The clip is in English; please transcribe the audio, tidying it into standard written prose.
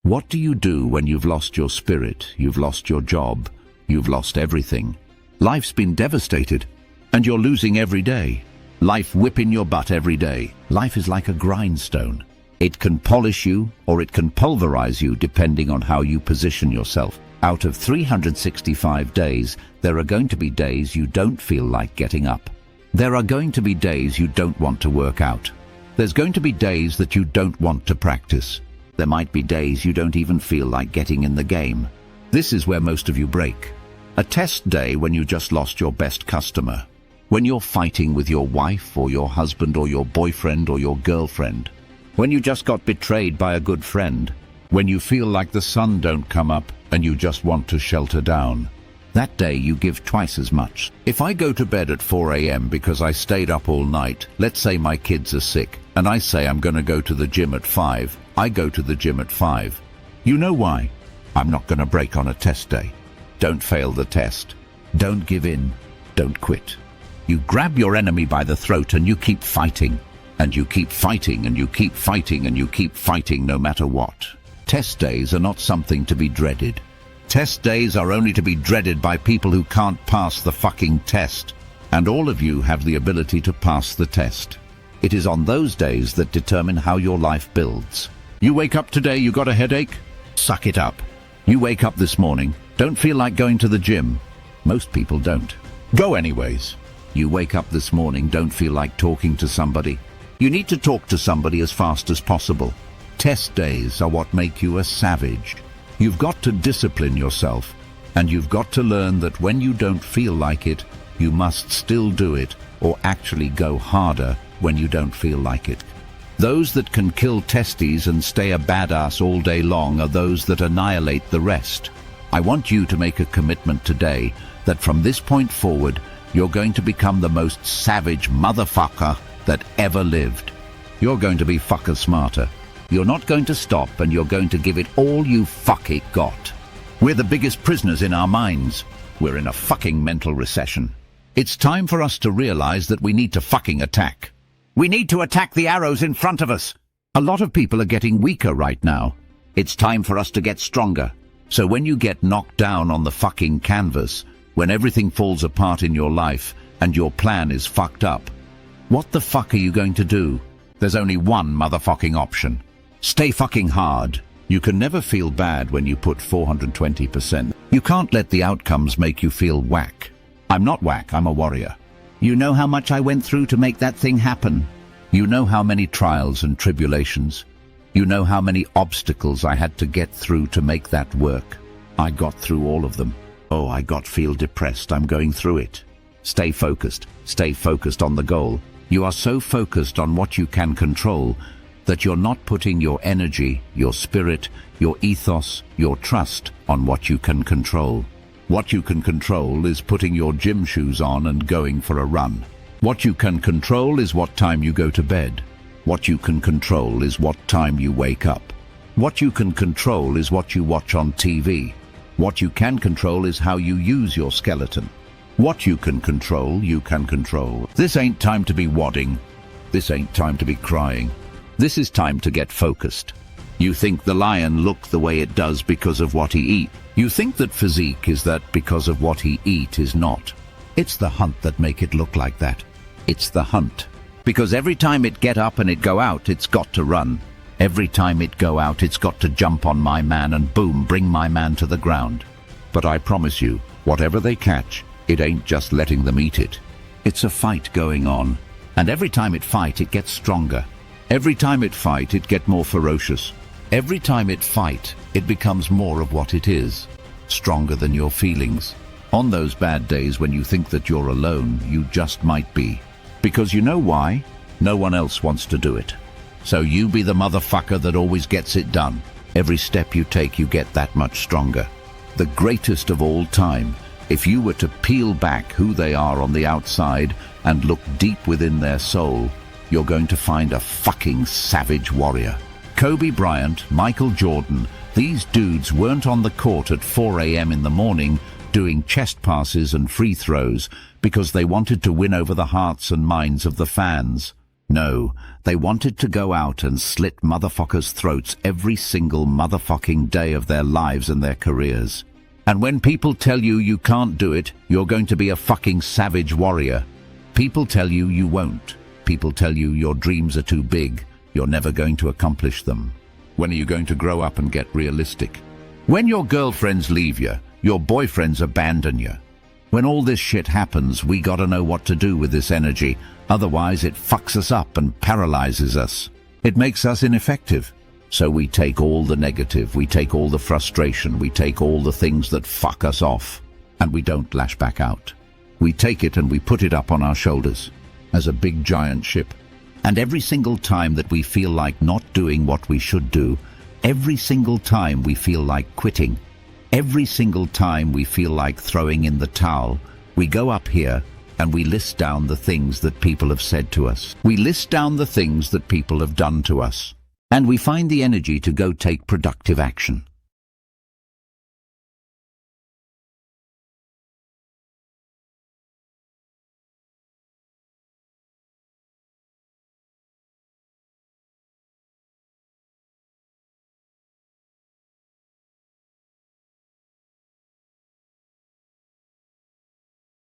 What do you do when you've lost your spirit, you've lost your job, you've lost everything? Life's been devastated, and you're losing every day. Life whipping your butt every day. Life is like a grindstone. It can polish you or it can pulverize you depending on how you position yourself. Out of 365 days, there are going to be days you don't feel like getting up. There are going to be days you don't want to work out. There's going to be days that you don't want to practice. There might be days you don't even feel like getting in the game. This is where most of you break. A test day when you just lost your best customer. When you're fighting with your wife or your husband or your boyfriend or your girlfriend. When you just got betrayed by a good friend. When you feel like the sun don't come up and you just want to shelter down. That day you give twice as much. If I go to bed at 4 a.m. because I stayed up all night, let's say my kids are sick, and I say I'm going to go to the gym at 5, I go to the gym at 5. You know why? I'm not going to break on a test day. Don't fail the test. Don't give in. Don't quit. You grab your enemy by the throat and you keep fighting. And you keep fighting and you keep fighting and you keep fighting no matter what. Test days are not something to be dreaded. Test days are only to be dreaded by people who can't pass the fucking test. And all of you have the ability to pass the test. It is on those days that determine how your life builds. You wake up today, you got a headache? Suck it up. You wake up this morning, don't feel like going to the gym. Most people don't. Go anyways. You wake up this morning, don't feel like talking to somebody. You need to talk to somebody as fast as possible. Test days are what make you a savage. You've got to discipline yourself, and you've got to learn that when you don't feel like it, you must still do it, or actually go harder when you don't feel like it. Those that can kill testes and stay a badass all day long are those that annihilate the rest. I want you to make a commitment today that from this point forward, you're going to become the most savage motherfucker that ever lived. You're going to be fucker smarter. You're not going to stop, and you're going to give it all you fucking got. We're the biggest prisoners in our minds. We're in a fucking mental recession. It's time for us to realize that we need to fucking attack. We need to attack the arrows in front of us. A lot of people are getting weaker right now. It's time for us to get stronger. So when you get knocked down on the fucking canvas, when everything falls apart in your life and your plan is fucked up, what the fuck are you going to do? There's only one motherfucking option. Stay fucking hard. You can never feel bad when you put 420%. You can't let the outcomes make you feel whack. I'm not whack, I'm a warrior. You know how much I went through to make that thing happen. You know how many trials and tribulations. You know how many obstacles I had to get through to make that work. I got through all of them. Oh, I feel depressed. I'm going through it. Stay focused. Stay focused on the goal. You are so focused on what you can control that you're not putting your energy, your spirit, your ethos, your trust on what you can control. What you can control is putting your gym shoes on and going for a run. What you can control is what time you go to bed. What you can control is what time you wake up. What you can control is what you watch on TV. What you can control is how you use your skeleton. What you can control, you can control. This ain't time to be wadding. This ain't time to be crying. This is time to get focused. You think the lion look the way it does because of what he eat. You think that physique is that because of what he eat is not. It's the hunt that make it look like that. It's the hunt. Because every time it get up and it go out, it's got to run. Every time it go out, it's got to jump on my man and boom, bring my man to the ground. But I promise you, whatever they catch, it ain't just letting them eat it. It's a fight going on. And every time it fight, it gets stronger. Every time it fight, it get more ferocious. Every time it fight, it becomes more of what it is. Stronger than your feelings. On those bad days when you think that you're alone, you just might be. Because you know why? No one else wants to do it. So you be the motherfucker that always gets it done. Every step you take, you get that much stronger. The greatest of all time. If you were to peel back who they are on the outside and look deep within their soul, you're going to find a fucking savage warrior. Kobe Bryant, Michael Jordan, these dudes weren't on the court at 4 a.m. in the morning doing chest passes and free throws because they wanted to win over the hearts and minds of the fans. No, they wanted to go out and slit motherfuckers' throats every single motherfucking day of their lives and their careers. And when people tell you you can't do it, you're going to be a fucking savage warrior. People tell you you won't. People tell you your dreams are too big, you're never going to accomplish them. When are you going to grow up and get realistic? When your girlfriends leave you, your boyfriends abandon you. When all this shit happens, we gotta know what to do with this energy, otherwise it fucks us up and paralyzes us. It makes us ineffective. So we take all the negative, we take all the frustration, we take all the things that fuck us off, and we don't lash back out. We take it and we put it up on our shoulders, as a big giant ship. And every single time that we feel like not doing what we should do, every single time we feel like quitting, every single time we feel like throwing in the towel, we go up here and we list down the things that people have said to us. We list down the things that people have done to us. And we find the energy to go take productive action.